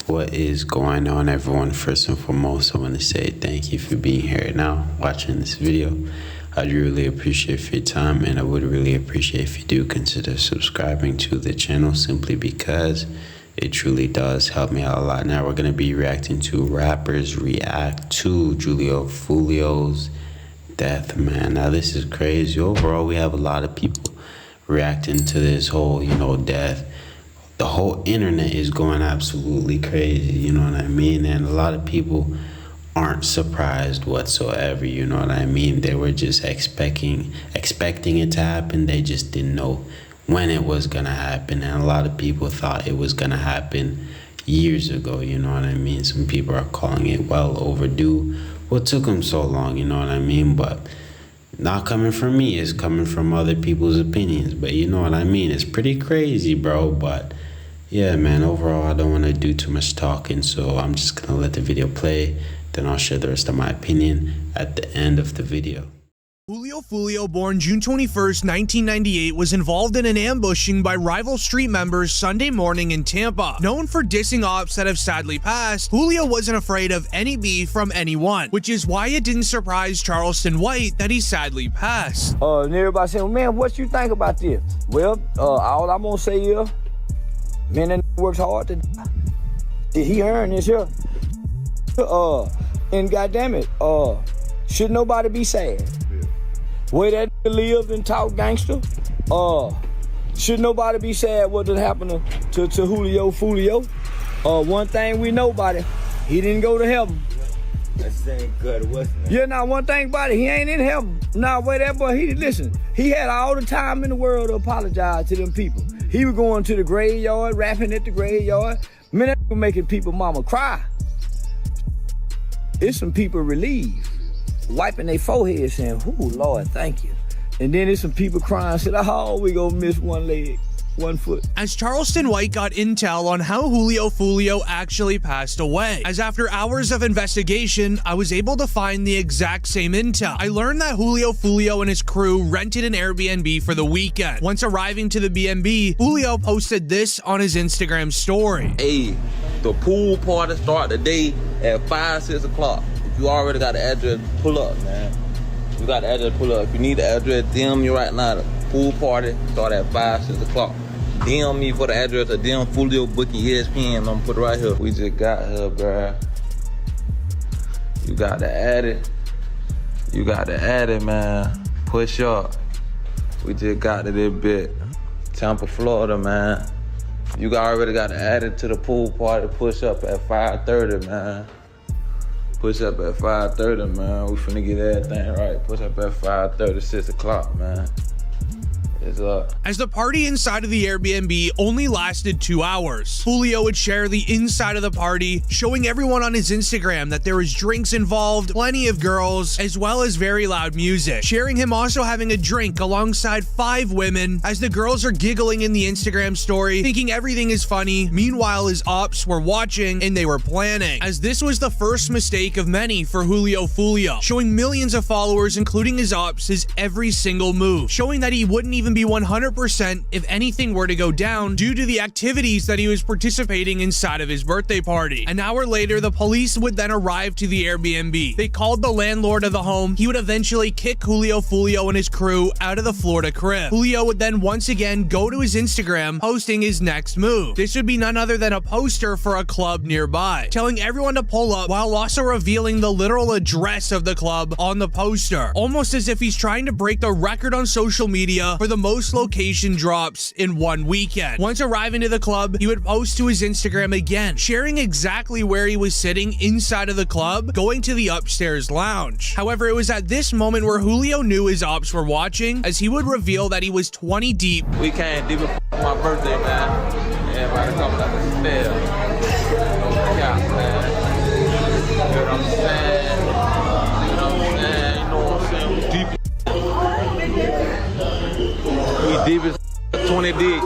What is going on, everyone? First and foremost, I want to say thank you for being here now, watching this video. I'd really appreciate your time, and I would really appreciate if you do consider subscribing to the channel, simply because it truly does help me out a lot. Now we're going to be reacting to rappers react to Julio Foolio's death, man. Now this is crazy. Overall, we have a lot of people reacting to this whole, death. The whole internet is going absolutely crazy, you know what I mean? And a lot of people aren't surprised whatsoever, you know what I mean? They were just expecting it to happen. They just didn't know when it was gonna happen. And a lot of people thought it was gonna happen years ago, you know what I mean? Some people are calling it well overdue. What took them so long, you know what I mean? But not coming from me, it's coming from other people's opinions. But you know what I mean? It's pretty crazy, bro. But yeah, man, overall, I don't want to do too much talking, so I'm just going to let the video play. Then I'll share the rest of my opinion at the end of the video. Julio Foolio, born June 21st, 1998, was involved in an ambushing by rival street members Sunday morning in Tampa. Known for dissing ops that have sadly passed, Julio wasn't afraid of any beef from anyone, which is why it didn't surprise Charleston White that he sadly passed. And everybody saying, man, what you think about this? Well, all I'm gonna say is, man, that works hard to die. Did he earn this here? And goddamn it, should nobody be sad? Where that live and talk gangster? Should nobody be sad what did happen to Julio Foolio? One thing we know about it, he didn't go to heaven. That ain't good, wasn't it? Yeah, now one thing about it, he ain't in heaven. Now, where that boy, listen, he had all the time in the world to apologize to them people. He was going to the graveyard, rapping at the graveyard. Man, that was making people mama cry. It's some people relieved, wiping their forehead saying, "Oh Lord, thank you." And then there's some people crying, said, "Oh, we gonna miss one leg, one foot." As Charleston White got intel on how Julio Foolio actually passed away. As after hours of investigation, I was able to find the exact same intel. I learned that Julio Foolio and his crew rented an Airbnb for the weekend. Once arriving to the B&B, Julio posted this on his Instagram story. Hey, the pool party start today at 5, 6 o'clock. If you already got the address, pull up, man. You got the address, pull up. If you need the address, DM me right now. The pool party start at 5, 6 o'clock. DM me for the address or DM Foolio booking ESPN. I'm gonna put it right here. We just got here, bruh. You got to add it. You got to add it, man. Push up. We just got to this bit. Tampa, Florida, man. You already got to add it to the pool party. Push up at 5:30, man. Push up at 5:30, man. We finna get everything right. Push up at 5:30, 6 o'clock, man. It's up. As the party inside of the Airbnb only lasted 2 hours, Julio would share the inside of the party, showing everyone on his Instagram that there was drinks involved, plenty of girls, as well as very loud music. Sharing him also having a drink alongside 5 women, as the girls are giggling in the Instagram story, thinking everything is funny. Meanwhile, his ops were watching and they were planning, as this was the first mistake of many for Julio Foolio, showing millions of followers, including his ops, his every single move, showing that he wouldn't even be 100% if anything were to go down due to the activities that he was participating inside of his birthday party. An hour later, the police would then arrive to the Airbnb. They called the landlord of the home. He would eventually kick Julio Foolio and his crew out of the Florida crib. Julio would then once again go to his Instagram, posting his next move. This would be none other than a poster for a club nearby, telling everyone to pull up while also revealing the literal address of the club on the poster, almost as if he's trying to break the record on social media for the most location drops in one weekend. Once arriving to the club, he would post to his Instagram again, sharing exactly where he was sitting inside of the club, going to the upstairs lounge. However, it was at this moment where Julio knew his ops were watching, as he would reveal that he was 20 deep. We came deep for my birthday, man. Everybody coming up the stairs. No cap, man. You know what I'm saying? You know what I'm saying? You know what I'm saying? We deep. We deep as 20 deep,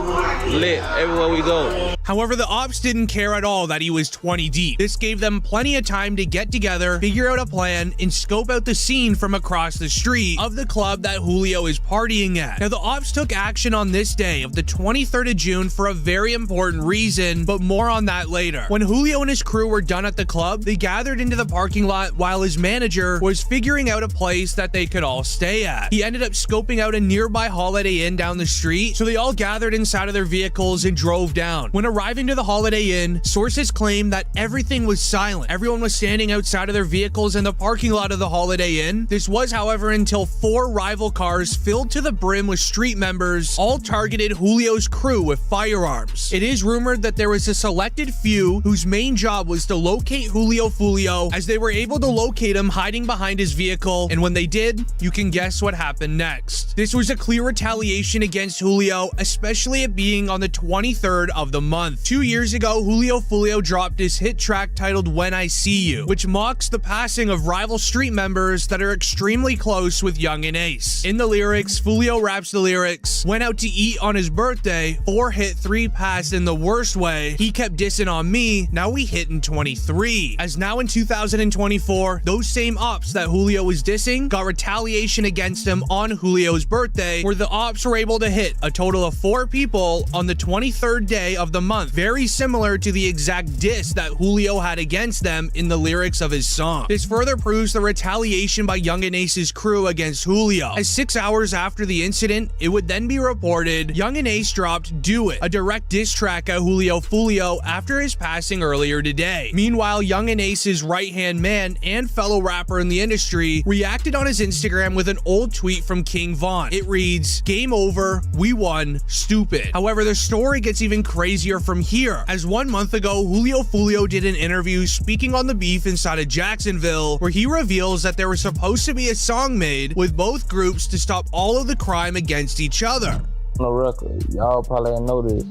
lit everywhere we go. However, the ops didn't care at all that he was 20 deep. This gave them plenty of time to get together, figure out a plan, and scope out the scene from across the street of the club that Julio is partying at. Now, the ops took action on this day of the 23rd of June for a very important reason, but more on that later. When Julio and his crew were done at the club, they gathered into the parking lot while his manager was figuring out a place that they could all stay at. He ended up scoping out a nearby Holiday Inn down the street, so they all gathered inside of their vehicles and drove down. When arriving to the Holiday Inn, sources claim that everything was silent. Everyone was standing outside of their vehicles in the parking lot of the Holiday Inn. This was, however, until 4 rival cars filled to the brim with street members all targeted Julio's crew with firearms. It is rumored that there was a selected few whose main job was to locate Julio Foolio, as they were able to locate him hiding behind his vehicle, and when they did, you can guess what happened next. This was a clear retaliation against Julio, especially it being on the 23rd of the month. 2 years ago, Julio Foolio dropped his hit track titled When I See You, which mocks the passing of rival street members that are extremely close with Young and Ace. In the lyrics, Foolio raps the lyrics, "Went out to eat on his birthday, 4 hit, 3 passed in the worst way. He kept dissing on me, now we hit in 23. As now in 2024, those same ops that Julio was dissing got retaliation against him on Julio's birthday, where the ops were able to hit a total of 4 people on the 23rd day of the month, very similar to the exact diss that Julio had against them in the lyrics of his song. This further proves the retaliation by Young and Ace's crew against Julio, as 6 hours after the incident, it would then be reported Young and Ace dropped Do It, a direct diss track at Julio Foolio after his passing earlier today. Meanwhile, Young and Ace's right-hand man and fellow rapper in the industry reacted on his Instagram with an old tweet from King Von. It reads, "Game over, we won, stupid." However, the story gets even crazier from here, as 1 month ago, Julio Foolio did an interview speaking on the beef inside of Jacksonville, where he reveals that there was supposed to be a song made with both groups to stop all of the crime against each other. On the record, y'all probably ain't know this.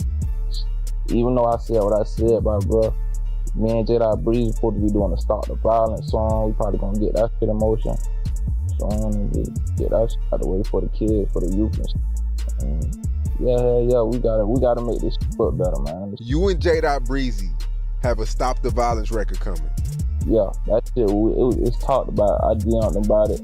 Even though I said what I said, bro, me and J.Dot Breeze supposed to be doing a Stop the Violence song. We probably gonna get that shit in motion. And get that shit out of the way for the kids, for the youth and shit. And yeah, we gotta make this look better, man. You and J.Dot Breezy have a Stop the Violence record coming. Yeah, that shit, it's talked about. I DM'd him about it.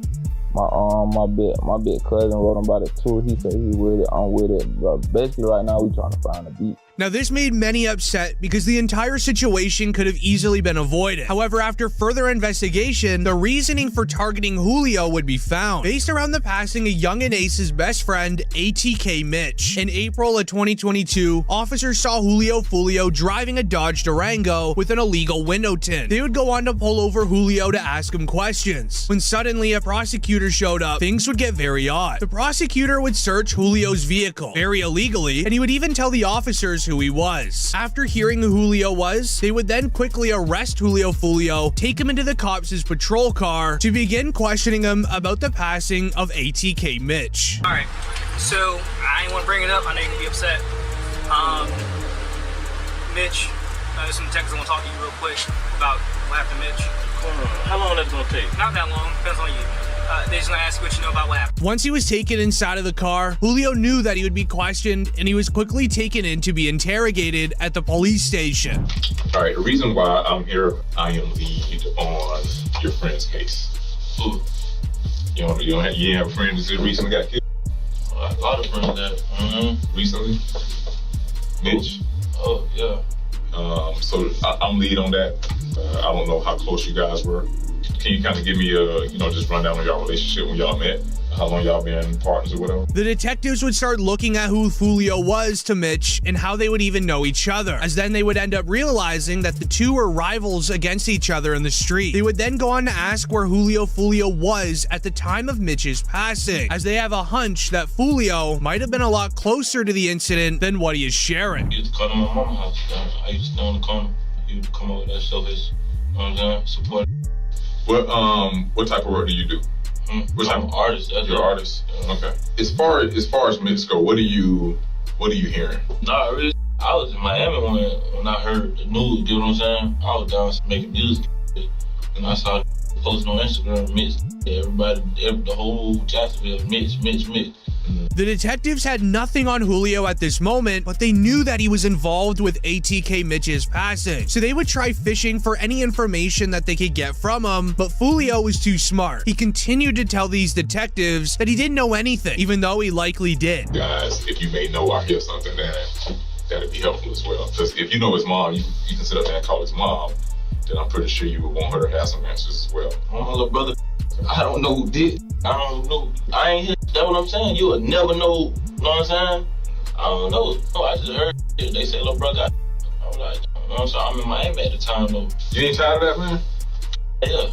My big cousin wrote him about it too. He said he with it, I'm with it. But basically right now we trying to find a beat. Now, this made many upset because the entire situation could have easily been avoided. However, after further investigation, the reasoning for targeting Julio would be found, based around the passing of Young and Ace's best friend, ATK Mitch. In April of 2022, officers saw Julio Foolio driving a Dodge Durango with an illegal window tint. They would go on to pull over Julio to ask him questions. When suddenly a prosecutor showed up, things would get very odd. The prosecutor would search Julio's vehicle, very illegally, and he would even tell the officers who he was. After hearing who Julio was, they would then quickly arrest Julio Foolio, take him into the cops' patrol car to begin questioning him about the passing of ATK Mitch. All right, so I ain't want to bring it up. I know you're gonna be upset. Mitch, some text I want to talk to you real quick about what happened to Mitch. How long that's gonna take? Not that long. Depends on you. They're just gonna ask what you know about what happened. Once he was taken inside of the car, Julio knew that he would be questioned, and he was quickly taken in to be interrogated at the police station. All right, the reason why I'm here, I am lead on your friend's case. Who? You ain't have a friend that recently got killed? A lot of friends that. Recently? Mitch? Oh, yeah. So I'm lead on that. I don't know how close you guys were. Can you kind of give me a, just rundown on y'all relationship when y'all met? How long y'all been partners or whatever? The detectives would start looking at who Foolio was to Mitch and how they would even know each other, as then they would end up realizing that the two were rivals against each other in the street. They would then go on to ask where Julio Foolio was at the time of Mitch's passing, as they have a hunch that Foolio might have been a lot closer to the incident than what he is sharing. He used to come to my mama's house. I used to stay on the corner. He would come over there, show his, support. What type of work do you do? I'm an artist. You're an artist? Okay. As far as Mitch go, what are you hearing? Nah, really, I was in Miami when I heard the news, you know what I'm saying? I was down making music, and I saw posting on Instagram, Mitch, everybody, the whole Jacksonville, Mitch. The detectives had nothing on Julio at this moment, but they knew that he was involved with ATK Mitch's passing, so they would try fishing for any information that they could get from him, but Foolio was too smart. He continued to tell these detectives that he didn't know anything, even though he likely did. Guys, if you may know or hear something, that'd be helpful as well. Because if you know his mom, you can sit up there and call his mom, then I'm pretty sure you would want her to have some answers as well. Oh, my little brother, I don't know who did. I don't know. I ain't here. That's what I'm saying. You would never know. You know what I'm saying? I don't know. No, I just heard it. They say, little brother. I was like, you know what I'm saying? I'm in Miami at the time, though. You ain't tired of that, man? Yeah.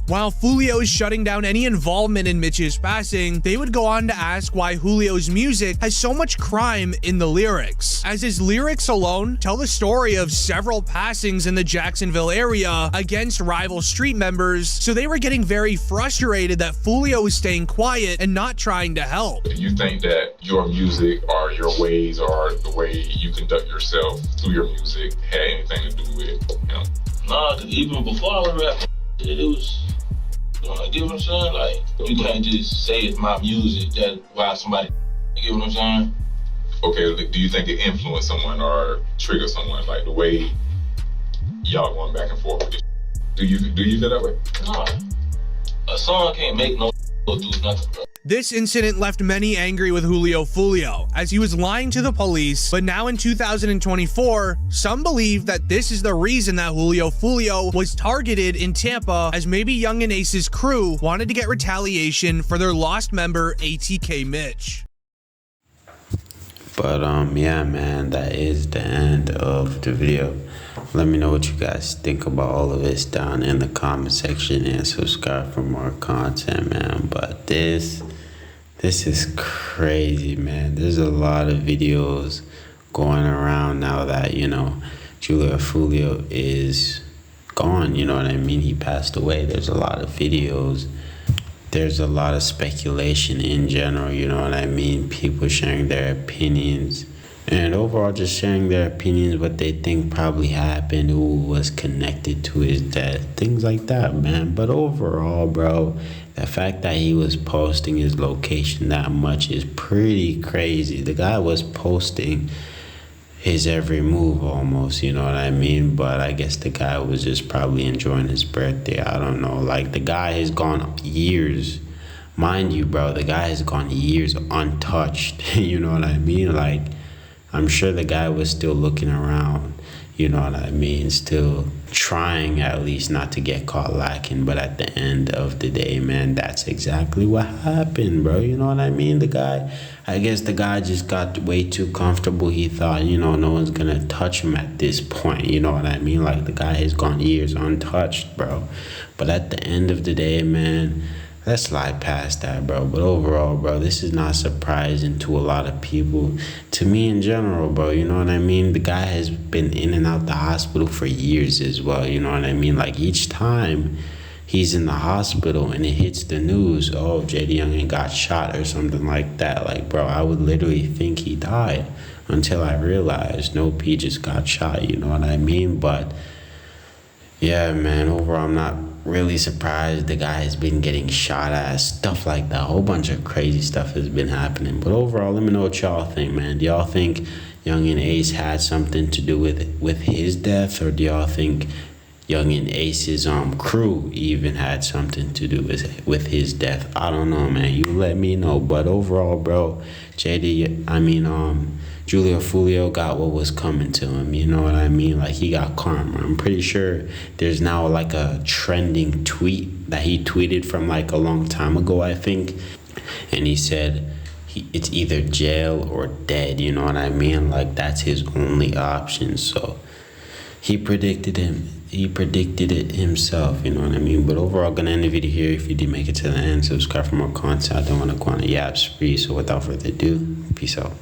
While Foolio is shutting down any involvement in Mitch's passing, they would go on to ask why Julio's music has so much crime in the lyrics, as his lyrics alone tell the story of several passings in the Jacksonville area against rival street members, so they were getting very frustrated that Foolio was staying quiet and not trying to help. Do you think that your music or your ways or the way you conduct yourself through your music had anything to do with him? Nah, cause even before I was rapping, it was, you know what I'm saying? Like, you can't just say it's my music, that's why somebody, you get what I'm saying? Okay, do you think it influenced someone or triggered someone, like the way y'all going back and forth with this? Do you feel that way? Nah, a song can't make no do nothing, bro. This incident left many angry with Julio Foolio, as he was lying to the police, but now in 2024, some believe that this is the reason that Julio Foolio was targeted in Tampa, as maybe Young and Ace's crew wanted to get retaliation for their lost member ATK Mitch. But yeah, man, that is the end of the video. Let me know what you guys think about all of this down in the comment section, and subscribe for more content, man. But this is crazy, man. There's a lot of videos going around now that, you know, Julio Foolio is gone, you know what I mean? He passed away. There's a lot of videos. There's a lot of speculation in general, you know what I mean? People sharing their opinions, and overall just sharing their opinions, what they think probably happened, who was connected to his death, things like that, man. But overall, bro, the fact that he was posting his location that much is pretty crazy. The guy was posting his every move almost, you know what I mean? But I guess the guy was just probably enjoying his birthday. I don't know. Like, the guy has gone years. Mind you, bro, the guy has gone years untouched. You know what I mean? Like, I'm sure the guy was still looking around, you know what I mean? Still trying at least not to get caught lacking. But at the end of the day, man, that's exactly what happened, bro. You know what I mean? I guess the guy just got way too comfortable. He thought, you know, no one's gonna touch him at this point. You know what I mean? Like, the guy has gone years untouched, bro. But at the end of the day, man, let's slide past that, bro. But overall, bro, this is not surprising to a lot of people. To me in general, bro, you know what I mean? The guy has been in and out the hospital for years as well, you know what I mean? Like, each time he's in the hospital and it hits the news, oh, JD Youngin got shot or something like that. Like, bro, I would literally think he died until I realized, nope, he just got shot, you know what I mean? But yeah, man, overall, I'm not really surprised the guy has been getting shot at, stuff like that. A whole bunch of crazy stuff has been happening. But overall, let me know what y'all think, man. Do y'all think Young and Ace had something to do with his death, or do y'all think Young and Ace's crew even had something to do with his death? I don't know, man. You let me know. But overall, bro, Julio Foolio got what was coming to him, you know what I mean? Like, he got karma. I'm pretty sure there's now like a trending tweet that he tweeted from like a long time ago, I think. And he said it's either jail or dead, you know what I mean? Like, that's his only option. So he predicted it himself, you know what I mean? But overall, gonna end the video here. If you did make it to the end, subscribe for more content. I don't want to go on a yap spree. So without further ado, peace out.